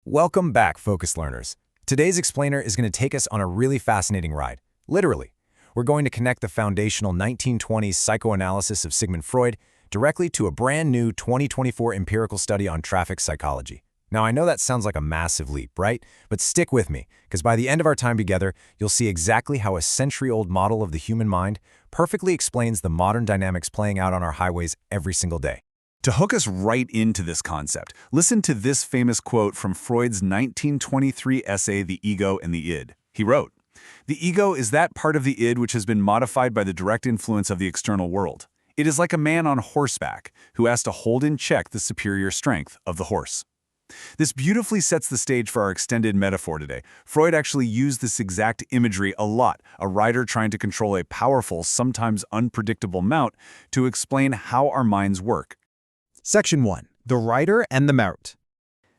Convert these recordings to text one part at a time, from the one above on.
Welcome back, Focus Learners. Today's explainer is going to take us on a really fascinating ride. Literally, we're going to connect the foundational 1920s psychoanalysis of Sigmund Freud directly to a brand new 2024 empirical study on traffic psychology. Now, I know that sounds like a massive leap, right? But stick with me, because by the end of our time together, you'll see exactly how a century-old model of the human mind perfectly explains the modern dynamics playing out on our highways every single day. To hook us right into this concept, listen to this famous quote from Freud's 1923 essay, The Ego and the Id. He wrote, "The ego is that part of the id which has been modified by the direct influence of the external world. It is like a man on horseback who has to hold in check the superior strength of the horse." This beautifully sets the stage for our extended metaphor today. Freud actually used this exact imagery a lot, a rider trying to control a powerful, sometimes unpredictable mount to explain how our minds work. Section 1. The Rider and the Mount.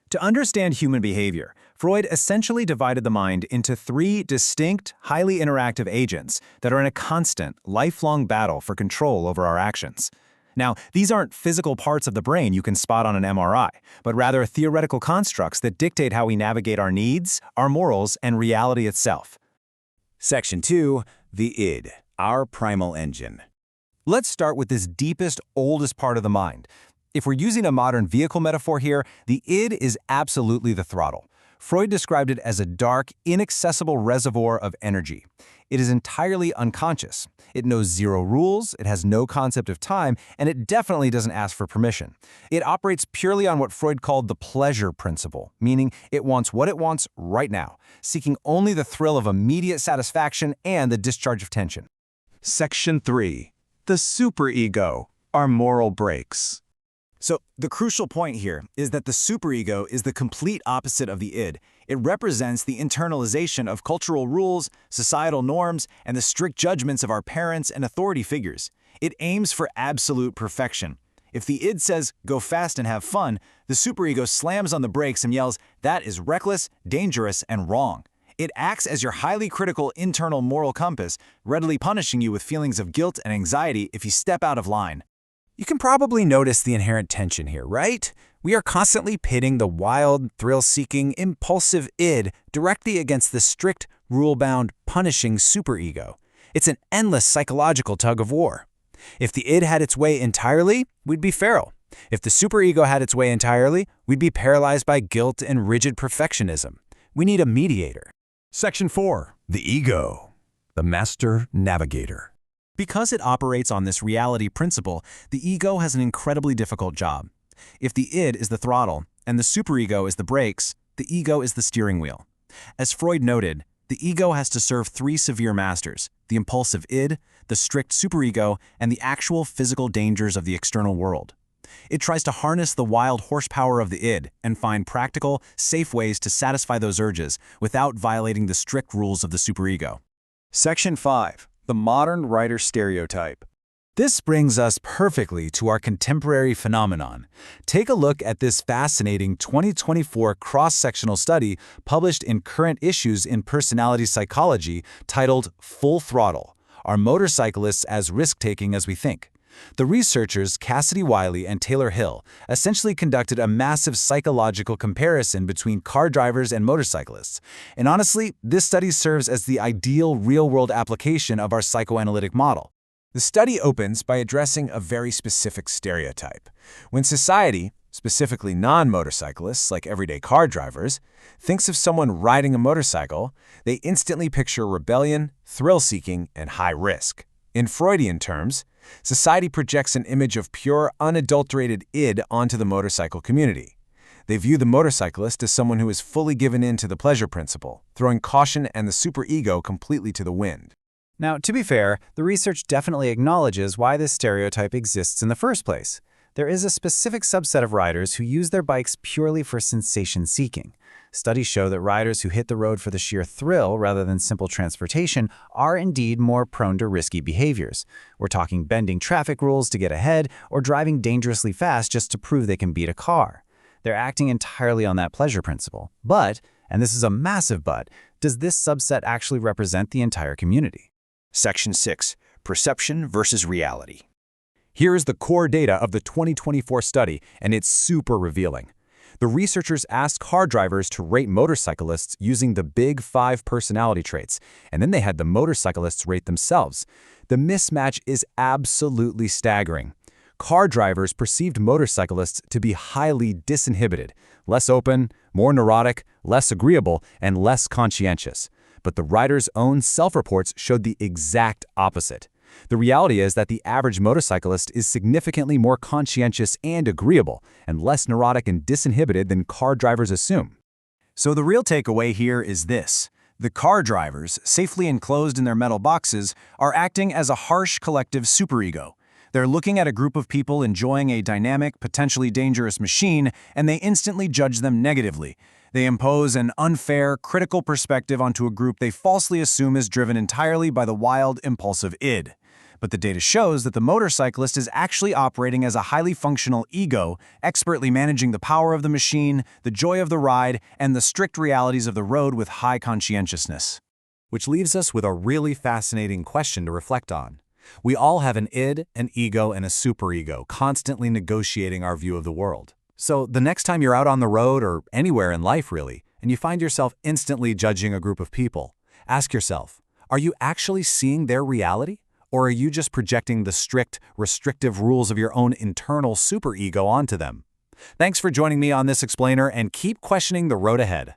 To understand human behavior, Freud essentially divided the mind into three distinct, highly interactive agents that are in a constant, lifelong battle for control over our actions. Now, these aren't physical parts of the brain you can spot on an MRI, but rather theoretical constructs that dictate how we navigate our needs, our morals, and reality itself. Section 2. The id, our primal engine. Let's start with this deepest, oldest part of the mind. If we're using a modern vehicle metaphor here, the id is absolutely the throttle. Freud described it as a dark, inaccessible reservoir of energy. It is entirely unconscious. It knows zero rules, it has no concept of time, and it definitely doesn't ask for permission. It operates purely on what Freud called the pleasure principle, meaning it wants what it wants right now, seeking only the thrill of immediate satisfaction and the discharge of tension. Section 3. The superego, our moral brakes. So, the crucial point here is that the superego is the complete opposite of the id. It represents the internalization of cultural rules, societal norms, and the strict judgments of our parents and authority figures. It aims for absolute perfection. If the id says, "go fast and have fun," the superego slams on the brakes and yells, "that is reckless, dangerous, and wrong." It acts as your highly critical internal moral compass, readily punishing you with feelings of guilt and anxiety if you step out of line. You can probably notice the inherent tension here, right? We are constantly pitting the wild, thrill-seeking, impulsive id directly against the strict, rule-bound, punishing superego. It's an endless psychological tug of war. If the id had its way entirely, we'd be feral. If the superego had its way entirely, we'd be paralyzed by guilt and rigid perfectionism. We need a mediator. Section 4. The ego, the master navigator. Because it operates on this reality principle, the ego has an incredibly difficult job. If the id is the throttle and the superego is the brakes, the ego is the steering wheel. As Freud noted, the ego has to serve three severe masters: the impulsive id, the strict superego, and the actual physical dangers of the external world. It tries to harness the wild horsepower of the id and find practical, safe ways to satisfy those urges without violating the strict rules of the superego. Section 5. The modern rider stereotype. This brings us perfectly to our contemporary phenomenon. Take a look at this fascinating 2024 cross-sectional study published in Current Issues in Personality Psychology titled Full Throttle: Are Motorcyclists as Risk-Taking as We Think? The researchers, Cassidy Wiley and Taylor Hill, essentially conducted a massive psychological comparison between car drivers and motorcyclists. And honestly, this study serves as the ideal real-world application of our psychoanalytic model. The study opens by addressing a very specific stereotype. When society, specifically non-motorcyclists like everyday car drivers, thinks of someone riding a motorcycle, they instantly picture rebellion, thrill-seeking, and high risk. In Freudian terms, society projects an image of pure, unadulterated id onto the motorcycle community. They view the motorcyclist as someone who is fully given in to the pleasure principle, throwing caution and the superego completely to the wind. Now, to be fair, the research definitely acknowledges why this stereotype exists in the first place. There is a specific subset of riders who use their bikes purely for sensation-seeking. Studies show that riders who hit the road for the sheer thrill rather than simple transportation are indeed more prone to risky behaviors. We're talking bending traffic rules to get ahead or driving dangerously fast just to prove they can beat a car. They're acting entirely on that pleasure principle. But, and this is a massive but, does this subset actually represent the entire community? Section 6. Perception versus reality. Here is the core data of the 2024 study, and it's super revealing. The researchers asked car drivers to rate motorcyclists using the Big Five personality traits, and then they had the motorcyclists rate themselves. The mismatch is absolutely staggering. Car drivers perceived motorcyclists to be highly disinhibited, less open, more neurotic, less agreeable, and less conscientious. But the riders' own self-reports showed the exact opposite. The reality is that the average motorcyclist is significantly more conscientious and agreeable, and less neurotic and disinhibited than car drivers assume. So the real takeaway here is this. The car drivers, safely enclosed in their metal boxes, are acting as a harsh collective superego. They're looking at a group of people enjoying a dynamic, potentially dangerous machine, and they instantly judge them negatively. They impose an unfair, critical perspective onto a group they falsely assume is driven entirely by the wild, impulsive id. But the data shows that the motorcyclist is actually operating as a highly functional ego, expertly managing the power of the machine, the joy of the ride, and the strict realities of the road with high conscientiousness. Which leaves us with a really fascinating question to reflect on. We all have an id, an ego, and a superego, constantly negotiating our view of the world. So the next time you're out on the road, or anywhere in life really, and you find yourself instantly judging a group of people, ask yourself, are you actually seeing their reality? Or are you just projecting the strict, restrictive rules of your own internal superego onto them? Thanks for joining me on this explainer, and keep questioning the road ahead.